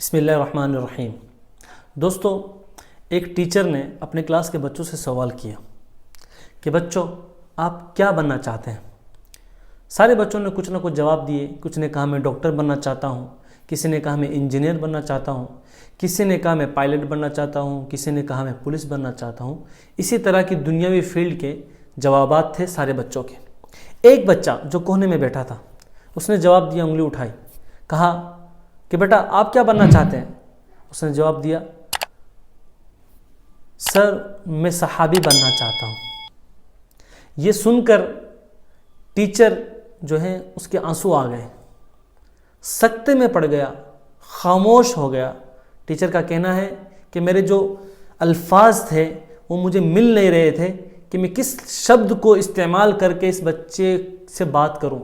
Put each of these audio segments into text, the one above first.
بسم اللہ الرحمن الرحیم۔ دوستو، ایک ٹیچر نے اپنے کلاس کے بچوں سے سوال کیا کہ بچوں آپ کیا بننا چاہتے ہیں؟ سارے بچوں نے کچھ نہ کچھ جواب دیے۔ کچھ نے کہا میں ڈاکٹر بننا چاہتا ہوں، کسی نے کہا میں انجینئر بننا چاہتا ہوں، کسی نے کہا میں پائلٹ بننا چاہتا ہوں، کسی نے کہا میں پولیس بننا چاہتا ہوں۔ اسی طرح کی دنیاوی فیلڈ کے جوابات تھے سارے بچوں کے۔ ایک بچہ جو کونے میں بیٹھا تھا اس نے جواب دیا، انگلی اٹھائی، کہا کہ بیٹا آپ کیا بننا چاہتے ہیں؟ اس نے جواب دیا سر میں صحابی بننا چاہتا ہوں۔ یہ سن کر ٹیچر جو ہے اس کے آنسو آ گئے، سکتے میں پڑ گیا، خاموش ہو گیا۔ ٹیچر کا کہنا ہے کہ میرے جو الفاظ تھے وہ مجھے مل نہیں رہے تھے کہ میں کس شبد کو استعمال کر کے اس بچے سے بات کروں۔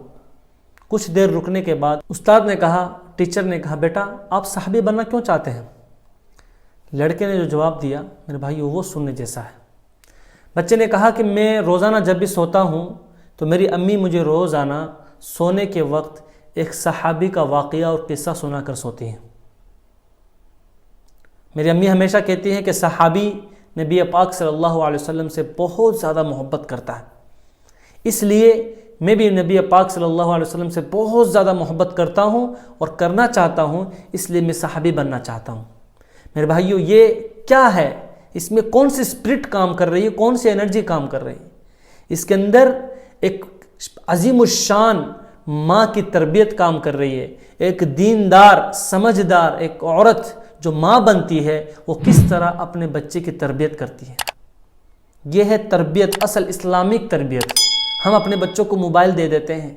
کچھ دیر رکنے کے بعد استاد نے کہا، ٹیچر نے کہا بیٹا آپ صحابی بننا کیوں چاہتے ہیں؟ لڑکے نے جو جواب دیا میرے بھائی وہ سننے جیسا ہے۔ بچے نے کہا کہ میں روزانہ جب بھی سوتا ہوں تو میری امی مجھے روزانہ سونے کے وقت ایک صحابی کا واقعہ اور قصہ سنا کر سوتی ہیں۔ میری امی ہمیشہ کہتی ہیں کہ صحابی نبی پاک صلی اللہ علیہ وسلم سے بہت زیادہ محبت کرتا ہے، اس لیے میں بھی نبی پاک صلی اللہ علیہ وسلم سے بہت زیادہ محبت کرتا ہوں اور کرنا چاہتا ہوں، اس لیے میں صحابی بننا چاہتا ہوں۔ میرے بھائیو یہ کیا ہے؟ اس میں کون سی اسپرٹ کام کر رہی ہے، کون سی انرجی کام کر رہی ہے؟ اس کے اندر ایک عظیم الشان ماں کی تربیت کام کر رہی ہے۔ ایک دیندار سمجھدار ایک عورت جو ماں بنتی ہے وہ کس طرح اپنے بچے کی تربیت کرتی ہے۔ یہ ہے تربیت، اصل اسلامک تربیت۔ ہم اپنے بچوں کو موبائل دے دیتے ہیں،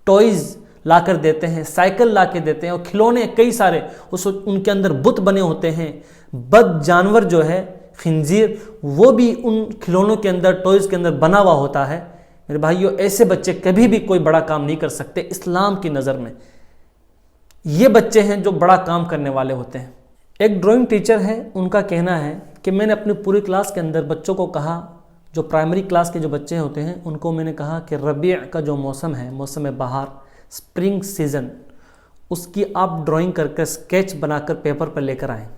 ٹوائز لا کر دیتے ہیں، سائیکل لا کے دیتے ہیں اور کھلونے کئی سارے، ان کے اندر بت بنے ہوتے ہیں۔ بد جانور جو ہے خنزیر وہ بھی ان کھلونوں کے اندر، ٹوائز کے اندر بنا ہوا ہوتا ہے۔ میرے بھائیو ایسے بچے کبھی بھی کوئی بڑا کام نہیں کر سکتے اسلام کی نظر میں۔ یہ بچے ہیں جو بڑا کام کرنے والے ہوتے ہیں۔ ایک ڈرائنگ ٹیچر ہے، ان کا کہنا ہے کہ میں نے اپنی پوری کلاس کے اندر بچوں کو کہا، جو پرائمری کلاس کے جو بچے ہوتے ہیں ان کو میں نے کہا کہ ربیع کا جو موسم ہے، موسم بہار، سپرنگ سیزن، اس کی آپ ڈرائنگ کر کے اسکیچ بنا کر پیپر پر لے کر آئیں۔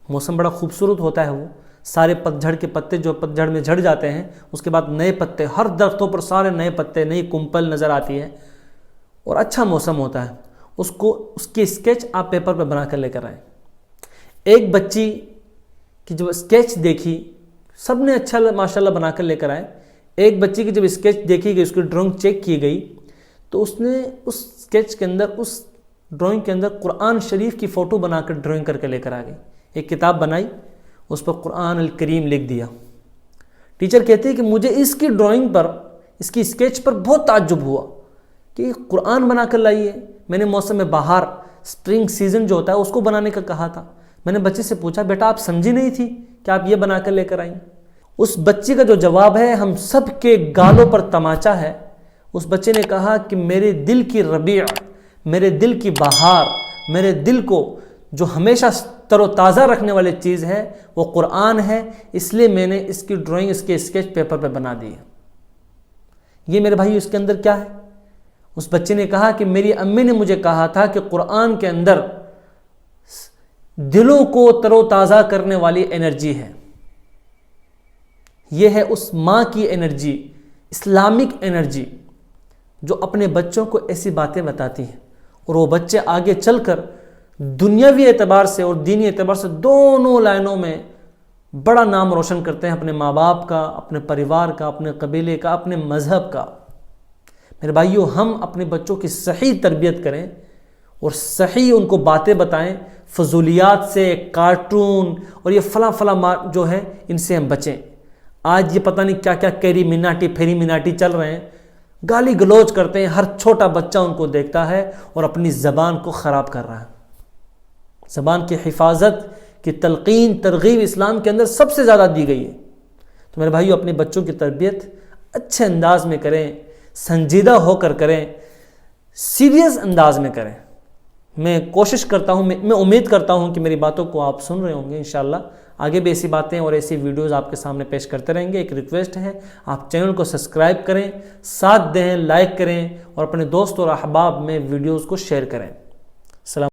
موسم بڑا خوبصورت ہوتا ہے، وہ سارے پتجھڑ کے پتے جو پتجھڑ میں جھڑ جاتے ہیں، اس کے بعد نئے پتے، ہر درختوں پر سارے نئے پتے، نئی کمپل نظر آتی ہے اور اچھا موسم ہوتا ہے۔ اس کی اسکیچ آپ پیپر پر بنا کر لے کر آئیں۔ ایک بچی کی جب اسکیچ دیکھی، سب نے اچھا ماشاءاللہ بنا کر لے کر آئے۔ ایک بچی کی جب اسکیچ دیکھی گئی، اس کی ڈرائنگ چیک کی گئی، تو اس نے اس اسکیچ کے اندر، اس ڈرائنگ کے اندر قرآن شریف کی فوٹو بنا کر ڈرائنگ کر کے لے کر آ گئی۔ ایک کتاب بنائی، اس پر قرآن الکریم لکھ دیا۔ ٹیچر کہتے ہیں کہ مجھے اس کی ڈرائنگ پر، اس کی اسکیچ پر بہت تعجب ہوا کہ یہ قرآن بنا کر لائی ہے۔ میں نے موسم بہار، سپرنگ سیزن جو ہوتا ہے اس کو بنانے کا کہا تھا۔ میں نے بچے سے پوچھا بیٹا آپ سمجھی نہیں تھی کہ آپ یہ بنا کر لے کر آئیں؟ اس بچے کا جو جواب ہے ہم سب کے گالوں پر تماچا ہے۔ اس بچے نے کہا کہ میرے دل کی ربیع، میرے دل کی بہار، میرے دل کو جو ہمیشہ تر و تازہ رکھنے والی چیز ہے وہ قرآن ہے، اس لیے میں نے اس کی ڈرائنگ، اس کے اسکیچ پیپر پہ بنا دی ہے۔ یہ میرے بھائی اس کے اندر کیا ہے؟ اس بچے نے کہا کہ میری امی نے مجھے کہا تھا کہ قرآن کے اندر دلوں کو تر و تازہ کرنے والی انرجی ہے۔ یہ ہے اس ماں کی انرجی، اسلامک انرجی، جو اپنے بچوں کو ایسی باتیں بتاتی ہیں اور وہ بچے آگے چل کر دنیاوی اعتبار سے اور دینی اعتبار سے دونوں لائنوں میں بڑا نام روشن کرتے ہیں، اپنے ماں باپ کا، اپنے پریوار کا، اپنے قبیلے کا، اپنے مذہب کا۔ میرے بھائیو ہم اپنے بچوں کی صحیح تربیت کریں اور صحیح ان کو باتیں بتائیں، فضولیات سے، کارٹون اور یہ فلاں فلاں جو ہے ان سے ہم بچیں۔ آج یہ پتہ نہیں کیا کیا کیری مناٹی پھیری مناٹی چل رہے ہیں، گالی گلوچ کرتے ہیں، ہر چھوٹا بچہ ان کو دیکھتا ہے اور اپنی زبان کو خراب کر رہا ہے۔ زبان کی حفاظت کی تلقین، ترغیب اسلام کے اندر سب سے زیادہ دی گئی ہے۔ تو میرے بھائیو اپنے بچوں کی تربیت اچھے انداز میں کریں، سنجیدہ ہو کر کریں، سیریس انداز میں کریں۔ میں کوشش کرتا ہوں، میں امید کرتا ہوں کہ میری باتوں کو آپ سن رہے ہوں گے۔ انشاءاللہ آگے بھی ایسی باتیں اور ایسی ویڈیوز آپ کے سامنے پیش کرتے رہیں گے۔ ایک ریکویسٹ ہے، آپ چینل کو سبسکرائب کریں، ساتھ دیں، لائک کریں اور اپنے دوست اور احباب میں ویڈیوز کو شیئر کریں۔ السلام